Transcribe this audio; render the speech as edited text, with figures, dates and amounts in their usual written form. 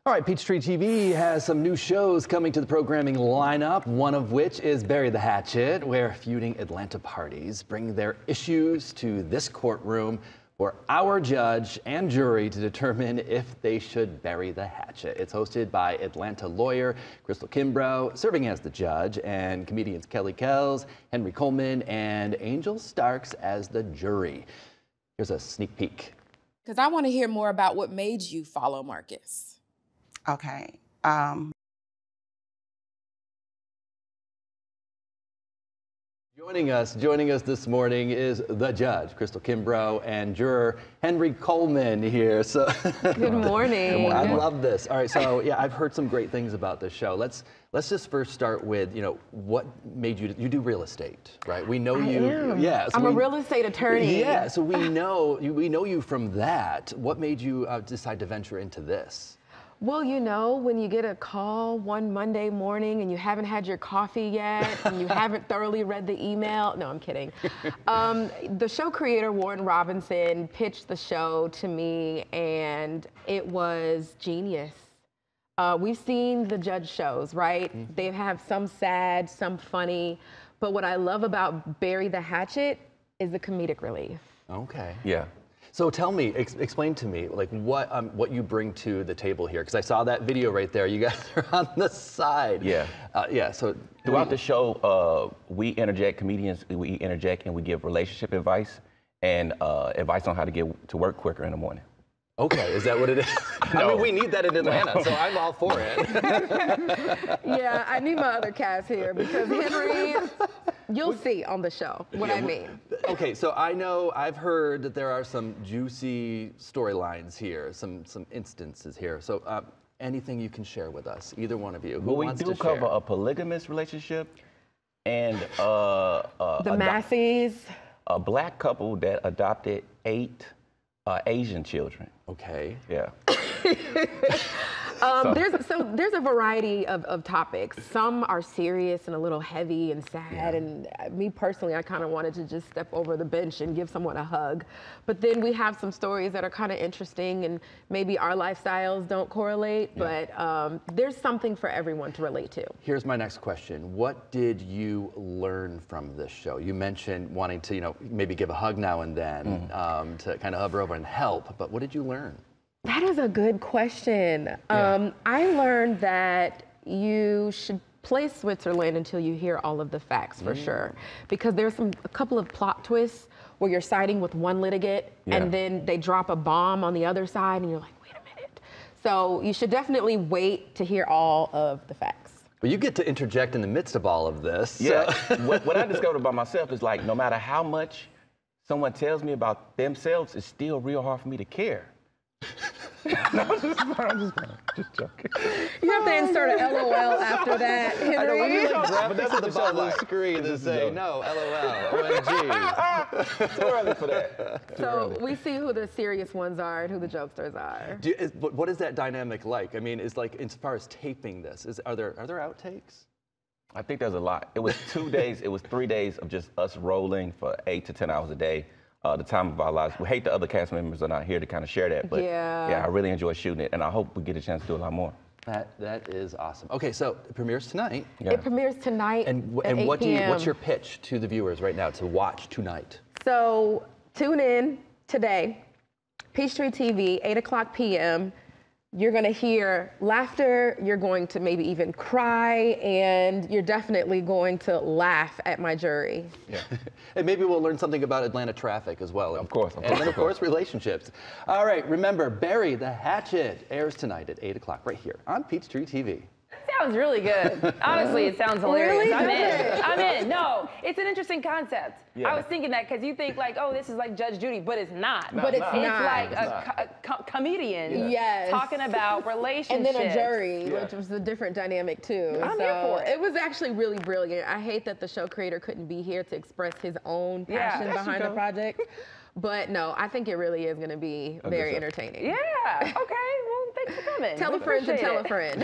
All right, Peachtree TV has some new shows coming to the programming lineup, one of which is Bury the Hatchet, where feuding Atlanta parties bring their issues to this courtroom for our judge and jury to determine if they should bury the hatchet. It's hosted by Atlanta lawyer Crystal Kimbrough, serving as the judge, and comedians Kelly Kells, Henry Coleman, and Angel Starks as the jury. Here's a sneak peek. Because I want to hear more about what made you follow Marcus. Okay. Joining us this morning is the judge, Crystal Kimbrough, and juror Henry Coleman here. So Good morning. I love this. All right, so yeah, I've heard some great things about this show. Let's just first start with, what made you do real estate, right? We know you. Yeah, so I'm a real estate attorney. Yeah, so we know you from that. What made you decide to venture into this? Well, when you get a call one Monday morning and you haven't had your coffee yet and you haven't thoroughly read the email. No, I'm kidding. The show creator, Warren Robinson, pitched the show to me and it was genius. We've seen the judge shows, right? Mm-hmm. They have some sad, some funny. But what I love about Bury the Hatchet is the comedic relief. Okay. Yeah. So tell me, explain to me, like what you bring to the table here, because I saw that video right there. You guys are on the side. Yeah. Yeah. So throughout the show, we interject, comedians, we interject and we give relationship advice and advice on how to get to work quicker in the morning. Okay, is that what it is? No. I mean, we need that in Atlanta, so I'm all for it. Yeah, I need my other cast here because Henry, you'll see on the show what I mean. Okay, so I've heard that there are some juicy storylines here, some instances here. So anything you can share with us, either one of you. Who wants to share? We do cover a polygamous relationship and the Masseys. A black couple that adopted 8 Asian children. Okay. Yeah. There's a variety of topics. Some are serious and a little heavy and sad. Yeah. And me personally, I kind of wanted to just step over the bench and give someone a hug. But then we have some stories that are kind of interesting and maybe our lifestyles don't correlate, but there's something for everyone to relate to. Here's my next question. What did you learn from this show? You mentioned wanting to, maybe give a hug now and then to kind of hover over and help, but what did you learn? That is a good question. I learned that you should play Switzerland until you hear all of the facts for sure. Because there's a couple of plot twists where you're siding with one litigant and then they drop a bomb on the other side and you're like, wait a minute. So you should definitely wait to hear all of the facts. Well, you get to interject in the midst of all of this. Yeah, so. what I discovered about myself is like, no matter how much someone tells me about themselves, it's still real hard for me to care. No, I'm just joking. You have to insert a LOL after that, Henry. I know, when you graphics at the bottom of the screen that say, no, LOL, OMG. Too early for that. So we see who the serious ones are and who the jokesters are. What is that dynamic like? I mean, it's like, as far as taping this, are there outtakes? I think there's a lot. It was 2 days, it was 3 days of just us rolling for 8 to 10 hours a day. The time of our lives. We hate the other cast members are not here to kind of share that, but yeah, I really enjoy shooting it, and I hope we get a chance to do a lot more. That is awesome. Okay, so it premieres tonight. Yeah. It premieres tonight at 8 p.m. What's your pitch to the viewers right now to watch tonight? So tune in today, Peachtree TV, 8 o'clock p.m. You're going to hear laughter, you're going to maybe even cry, and you're definitely going to laugh at my jury. Yeah. And maybe we'll learn something about Atlanta traffic as well. Of course. And then, of course, relationships. All right, remember, Bury the Hatchet airs tonight at 8 o'clock right here on Peachtree TV. Sounds really good. Honestly, it sounds hilarious. Really? I'm in. No, it's an interesting concept. Yeah. I was thinking that because you think like, oh, this is like Judge Judy, but it's not. But it's not. It's like a comedian talking about relationships. And then a jury, which was a different dynamic too. I'm here for it. It was actually really brilliant. I hate that the show creator couldn't be here to express his own passion behind the project. But no, I think it really is going to be very entertaining. Yeah. Okay. Well, thanks for coming. Tell a friend to tell a friend.